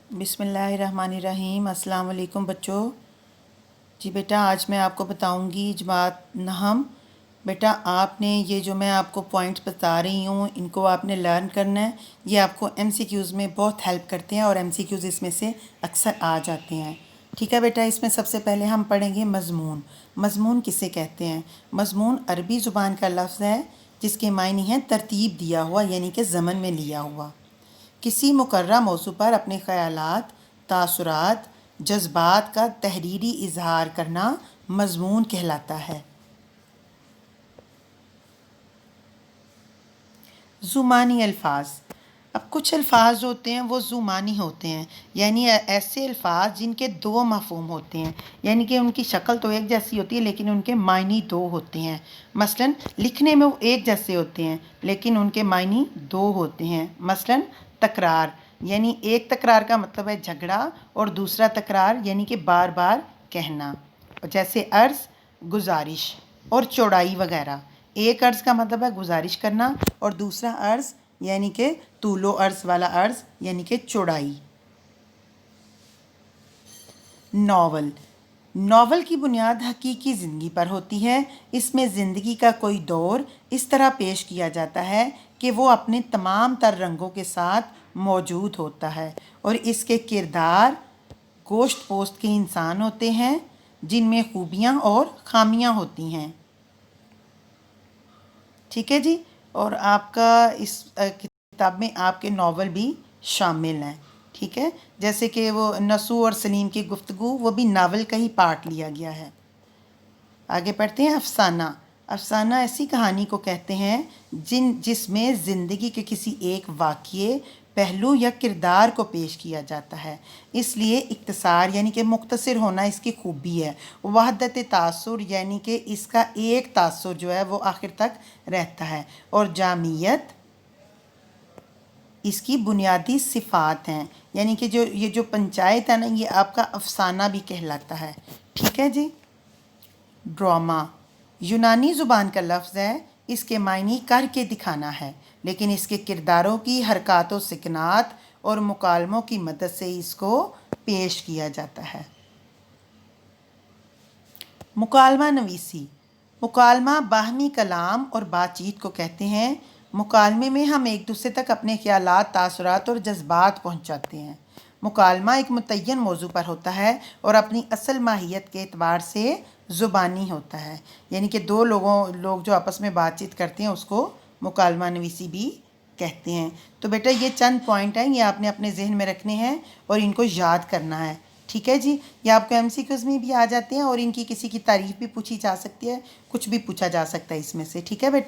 बिस्मिल्लाहिर्रहमानिर्रहीम। अस्सलाम वालेकुम बच्चों। जी बेटा, आज मैं आपको बताऊंगी जमात नहम। बेटा, आपने ये जो मैं आपको पॉइंट्स बता रही हूँ, इनको आपने लर्न करना है। ये आपको एमसीक्यूज़ में बहुत हेल्प करते हैं और एमसीक्यूज़ इसमें से अक्सर आ जाते हैं। ठीक है बेटा, इसमें सबसे पहले हम पढ़ेंगे मज़मून। मज़मून किसे कहते हैं? मज़मून अरबी ज़ुबान का लफ्ज़ है जिसके मायने हैं तरतीब दिया हुआ, यानी कि ज़मन में लिया हुआ। किसी मुकर्रर मौजू पर अपने ख़यालात, तासुरात, जज्बात का तहरीरी इजहार करना मज़मून कहलाता है। ज़ुमानी अल्फाज। अब कुछ अल्फाज होते हैं वो ज़ुमानी होते हैं, यानी ऐसे अल्फाज जिनके दो मफ़हूम होते हैं, यानी कि उनकी शक्ल तो एक जैसी होती है लेकिन उनके मायने दो होते हैं। मसलन लिखने में वो एक जैसे होते हैं लेकिन उनके मायने दो होते हैं। मसलन तकरार, यानी एक तकरार का मतलब है झगड़ा और दूसरा तकरार यानी कि बार बार कहना। जैसे अर्ज़, गुजारिश और चौड़ाई वगैरह। एक अर्ज़ का मतलब है गुजारिश करना और दूसरा अर्ज़ यानी कि तूलो अर्ज़ वाला अर्ज़ यानी कि चौड़ाई। नावल। नावल की बुनियाद हकीकी ज़िंदगी पर होती है। इसमें ज़िंदगी का कोई दौर इस तरह पेश किया जाता है कि वो अपने तमाम तर रंगों के साथ मौजूद होता है और इसके किरदार गोश्त पोस्त के इंसान होते हैं जिनमें खूबियाँ और खामियाँ होती हैं। ठीक है जी। और आपका इस किताब में आपके नावल भी शामिल हैं। ठीक है, जैसे कि वो नसू और सलीम की गुफ्तगू, वो भी नावल का ही पार्ट लिया गया है। आगे पढ़ते हैं। अफसाना। अफसाना ऐसी कहानी को कहते हैं जिसमें ज़िंदगी के किसी एक वाक़ये, पहलू या किरदार को पेश किया जाता है। इसलिए इख्तिसार यानी कि मुख्तसर होना इसकी खूबी है। वहदत तासुर यानी कि इसका एक तासुर जो है वो आखिर तक रहता है। और जामियत इसकी बुनियादी सिफ़ात हैं, यानी कि ये जो पंचायत है ना, ये आपका अफसाना भी कहलाता है। ठीक है जी। ड्रामा यूनानी ज़ुबान का लफ्ज़ है। इसके मायने करके दिखाना है, लेकिन इसके किरदारों की हरकत व सिकनात और मुकालमों की मदद से इसको पेश किया जाता है। मुकालमा नवीसी। मुकालमा बाहमी कलाम और बातचीत को कहते हैं। मुकालमे में हम एक दूसरे तक अपने ख्यालात, तासुरात और जज्बात पहुंचाते हैं। मुकालमा एक मुतय्यन मौजू पर होता है और अपनी असल माहियत के एतबार से ज़ुबानी होता है, यानी कि दो लोग जो आपस में बातचीत करते हैं उसको मुकालमा नवीसी भी कहते हैं। तो बेटा, ये चंद पॉइंट हैं, ये आपने अपने जहन में रखने हैं और इनको याद करना है। ठीक है जी। ये आपको एमसीक्यूज़ में भी आ जाते हैं और इनकी किसी की तारीफ़ भी पूछी जा सकती है, कुछ भी पूछा जा सकता है इसमें से। ठीक है बेटा।